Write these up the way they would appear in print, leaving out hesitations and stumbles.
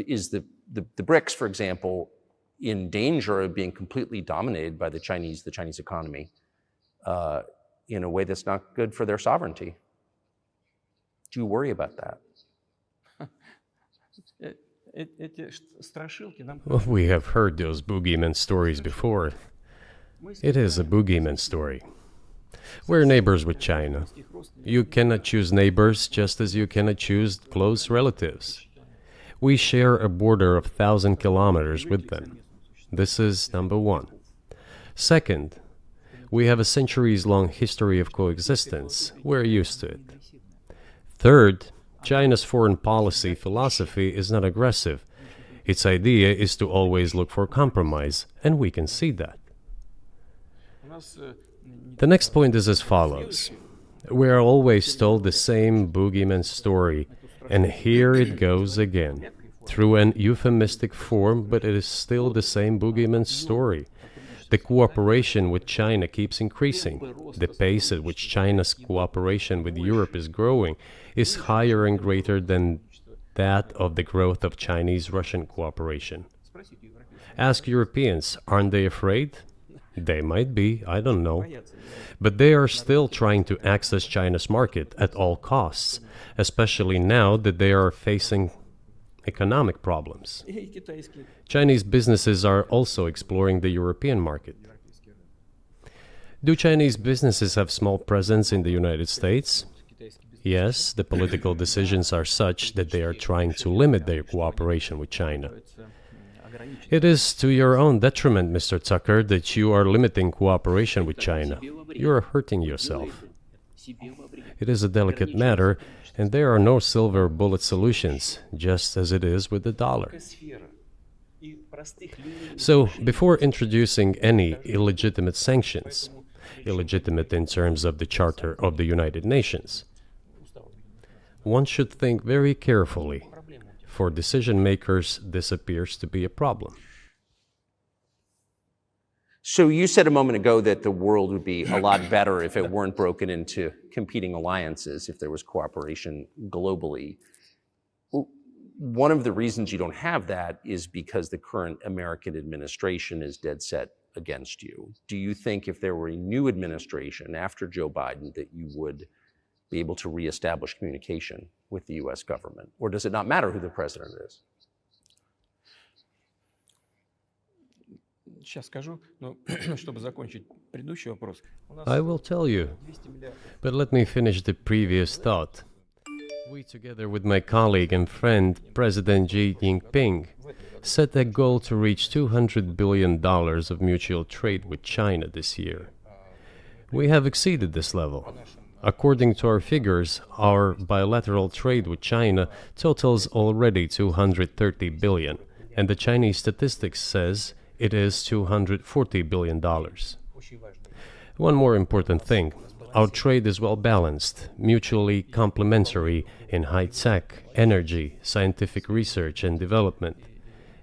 is the BRICS, for example, in danger of being completely dominated by the Chinese economy in a way that's not good for their sovereignty? Do you worry about that? Well, we have heard those boogeyman stories before. It is a boogeyman story. We're neighbors with China. You cannot choose neighbors just as you cannot choose close relatives. We share a border of 1,000 kilometers with them. This is number one. Second, we have a centuries-long history of coexistence. We're used to it. Third, China's foreign policy philosophy is not aggressive. Its idea is to always look for compromise, and we can see that. The next point is as follows. We are always told the same boogeyman story, and here it goes again, through an euphemistic form, but it is still the same boogeyman story. The cooperation with China keeps increasing. The pace at which China's cooperation with Europe is growing is higher and greater than that of the growth of Chinese-Russian cooperation. Ask Europeans, aren't they afraid? They might be, I don't know. But they are still trying to access China's market at all costs, especially now that they are facing economic problems. Chinese businesses are also exploring the European market. Do Chinese businesses have small presence in the United States? Yes, the political decisions are such that they are trying to limit their cooperation with China. It is to your own detriment, Mr. Tucker, that you are limiting cooperation with China. You are hurting yourself. It is a delicate matter, and there are no silver bullet solutions, just as it is with the dollar. So, before introducing any illegitimate sanctions, illegitimate in terms of the Charter of the United Nations, one should think very carefully. For decision makers, this appears to be a problem. So you said a moment ago that the world would be a lot better if it weren't broken into competing alliances, if there was cooperation globally. One of the reasons you don't have that is because the current American administration is dead set against you. Do you think if there were a new administration after Joe Biden that you would be able to reestablish communication with the US government? Or does it not matter who the president is? I will tell you, but let me finish the previous thought. We, together with my colleague and friend, President Xi Jinping, set a goal to reach $200 billion of mutual trade with China this year. We have exceeded this level. According to our figures, our bilateral trade with China totals already $230 billion, and the Chinese statistics says it is $240 billion. One more important thing. Our trade is well balanced, mutually complementary in high-tech, energy, scientific research and development.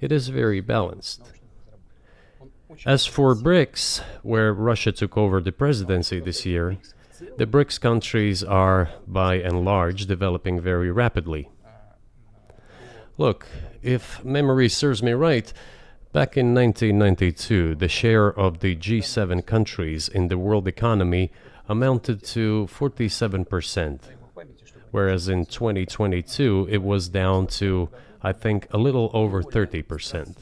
It is very balanced. As for BRICS, where Russia took over the presidency this year, the BRICS countries are, by and large, developing very rapidly. Look, if memory serves me right, back in 1992, the share of the G7 countries in the world economy amounted to 47%, whereas in 2022 it was down to, I think, a little over 30%.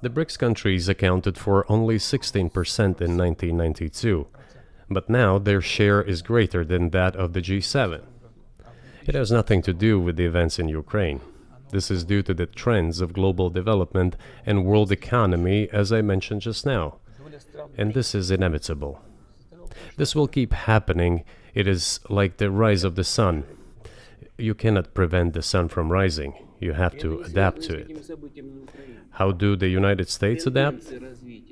The BRICS countries accounted for only 16% in 1992, but now their share is greater than that of the G7. It has nothing to do with the events in Ukraine. This is due to the trends of global development and world economy, as I mentioned just now. And this is inevitable. This will keep happening. It is like the rise of the sun. You cannot prevent the sun from rising. You have to adapt to it. How do the United States adapt?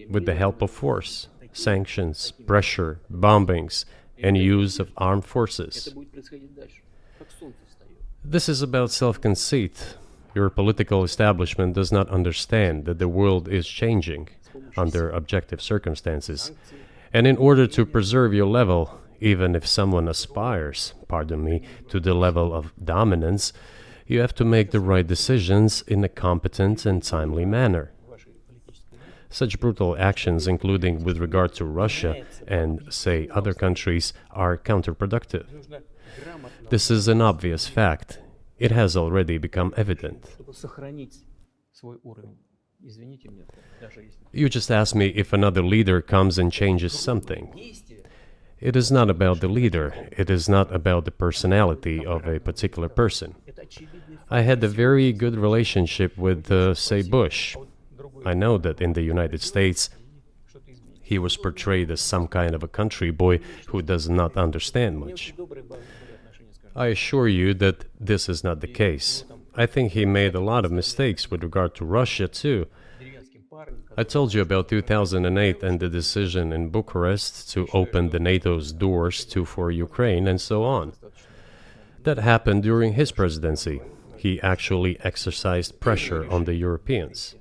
With the help of force, sanctions, pressure, bombings, and use of armed forces. This is about self-conceit. Your political establishment does not understand that the world is changing under objective circumstances. And in order to preserve your level, even if someone aspires, pardon me, to the level of dominance, you have to make the right decisions in a competent and timely manner. Such brutal actions, including with regard to Russia and, say, other countries, are counterproductive. This is an obvious fact. It has already become evident. You just asked me if another leader comes and changes something. It is not about the leader. It is not about the personality of a particular person. I had a very good relationship with, say, Bush. I know that in the United States, he was portrayed as some kind of a country boy who does not understand much. I assure you that this is not the case. I think he made a lot of mistakes with regard to Russia, too. I told you about 2008 and the decision in Bucharest to open the NATO's doors for Ukraine and so on. That happened during his presidency. He actually exercised pressure on the Europeans.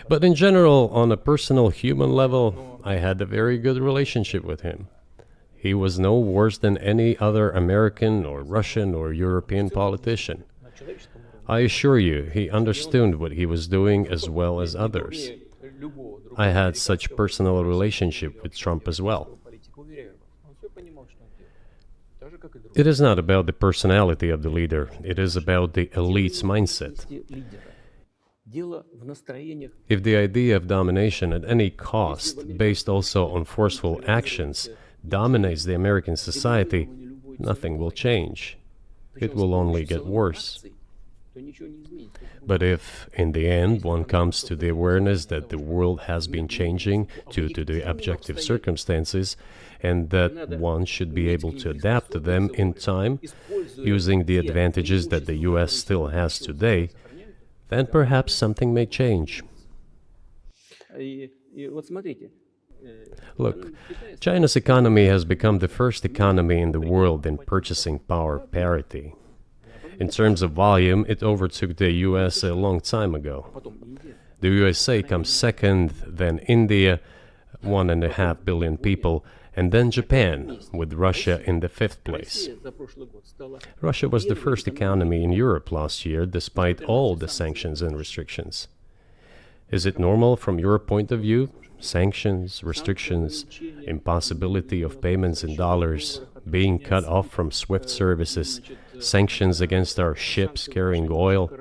But in general, on a personal human level, I had a very good relationship with him. He was no worse than any other American or Russian or European politician. I assure you, he understood what he was doing as well as others. I had such personal relationship with Trump as well. It is not about the personality of the leader, it is about the elite's mindset. If the idea of domination at any cost, based also on forceful actions, dominates the American society, nothing will change. It will only get worse. But if, in the end, one comes to the awareness that the world has been changing due to the objective circumstances, and that one should be able to adapt to them in time, using the advantages that the US still has today, then perhaps something may change. Look, China's economy has become the first economy in the world in purchasing power parity. In terms of volume, it overtook the US a long time ago. The USA comes second, then India, 1.5 billion people, and then Japan, with Russia in the fifth place. Russia was the first economy in Europe last year, despite all the sanctions and restrictions. Is it normal from your point of view? Sanctions, restrictions, impossibility of payments in dollars, being cut off from SWIFT services, sanctions against our ships carrying oil,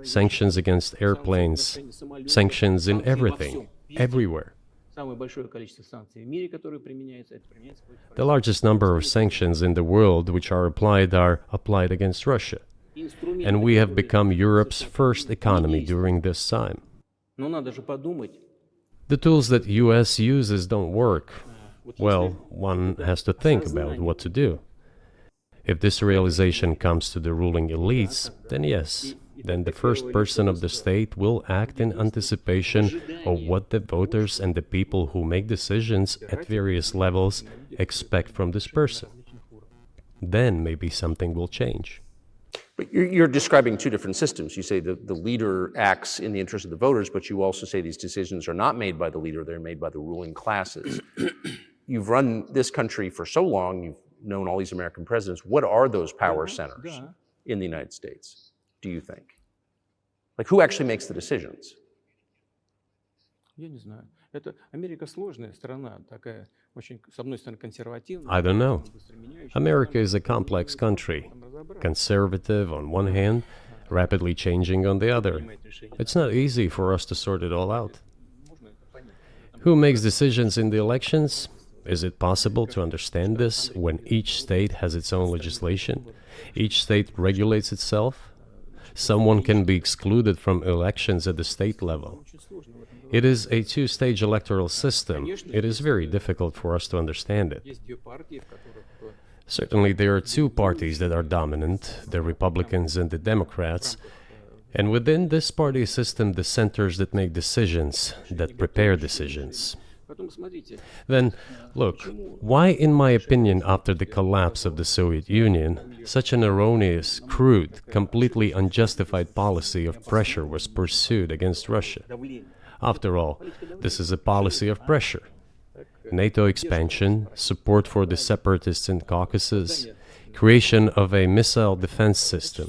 sanctions against airplanes, sanctions in everything, everywhere. The largest number of sanctions in the world which are applied against Russia. And we have become Europe's first economy during this time. The tools that US uses don't work. Well, one has to think about what to do. If this realization comes to the ruling elites, then yes, then the first person of the state will act in anticipation of what the voters and the people who make decisions at various levels expect from this person. Then maybe something will change. But you're describing two different systems. You say the leader acts in the interest of the voters, but you also say these decisions are not made by the leader, they're made by the ruling classes. You've run this country for so long, you've known all these American presidents. What are those power centers in the United States, do you think? Like, who actually makes the decisions? I don't know. America is a complex country, conservative on one hand, rapidly changing on the other. It's not easy for us to sort it all out. Who makes decisions in the elections? Is it possible to understand this when each state has its own legislation? Each state regulates itself? Someone can be excluded from elections at the state level. It is a two-stage electoral system. It is very difficult for us to understand it. Certainly there are two parties that are dominant, the Republicans and the Democrats, and within this party system the centers that make decisions, that prepare decisions. Then, look, why, in my opinion, after the collapse of the Soviet Union, such an erroneous, crude, completely unjustified policy of pressure was pursued against Russia? After all, this is a policy of pressure. NATO expansion, support for the separatists in Caucasus, creation of a missile defense system.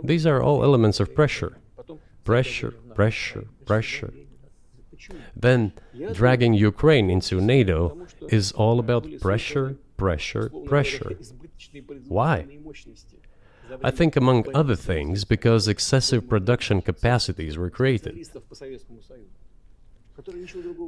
These are all elements of pressure. Pressure, pressure, pressure. Then, dragging Ukraine into NATO is all about pressure, pressure, pressure. Why? I think, among other things, because excessive production capacities were created.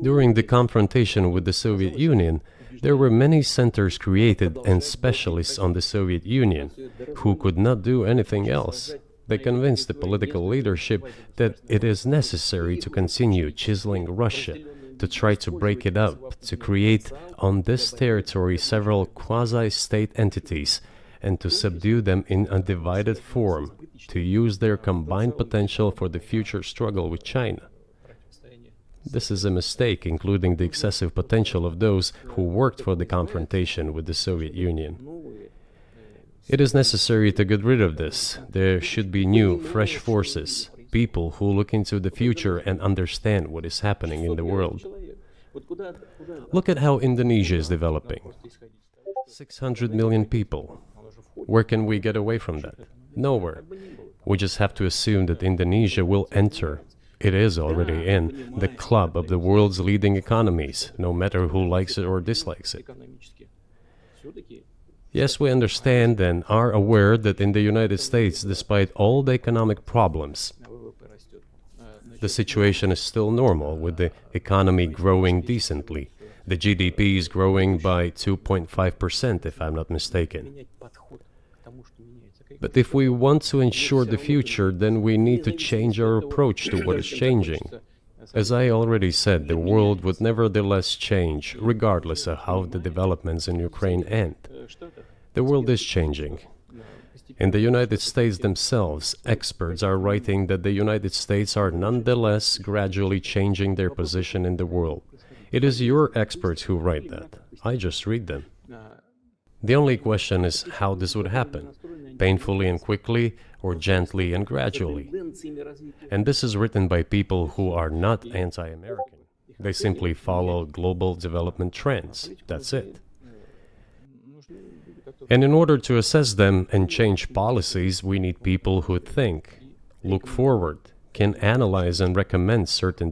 During the confrontation with the Soviet Union, there were many centers created and specialists on the Soviet Union who could not do anything else. They convinced the political leadership that it is necessary to continue chiseling Russia, to try to break it up, to create on this territory several quasi-state entities, and to subdue them in a divided form, to use their combined potential for the future struggle with China. This is a mistake, including the excessive potential of those who worked for the confrontation with the Soviet Union. It is necessary to get rid of this. There should be new, fresh forces, people who look into the future and understand what is happening in the world. Look at how Indonesia is developing. 600 million people. Where can we get away from that? Nowhere. We just have to assume that Indonesia will enter, it is already in, the club of the world's leading economies, no matter who likes it or dislikes it. Yes, we understand and are aware that in the United States, despite all the economic problems, the situation is still normal, with the economy growing decently. The GDP is growing by 2.5%, if I'm not mistaken. But if we want to ensure the future, then we need to change our approach to what is changing. As I already said, the world would nevertheless change, regardless of how the developments in Ukraine end. The world is changing. In the United States themselves, experts are writing that the United States are nonetheless gradually changing their position in the world. It is your experts who write that. I just read them. The only question is how this would happen, painfully and quickly, or gently and gradually. And this is written by people who are not anti-American. They simply follow global development trends. That's it. And in order to assess them and change policies, we need people who think, look forward, can analyze and recommend certain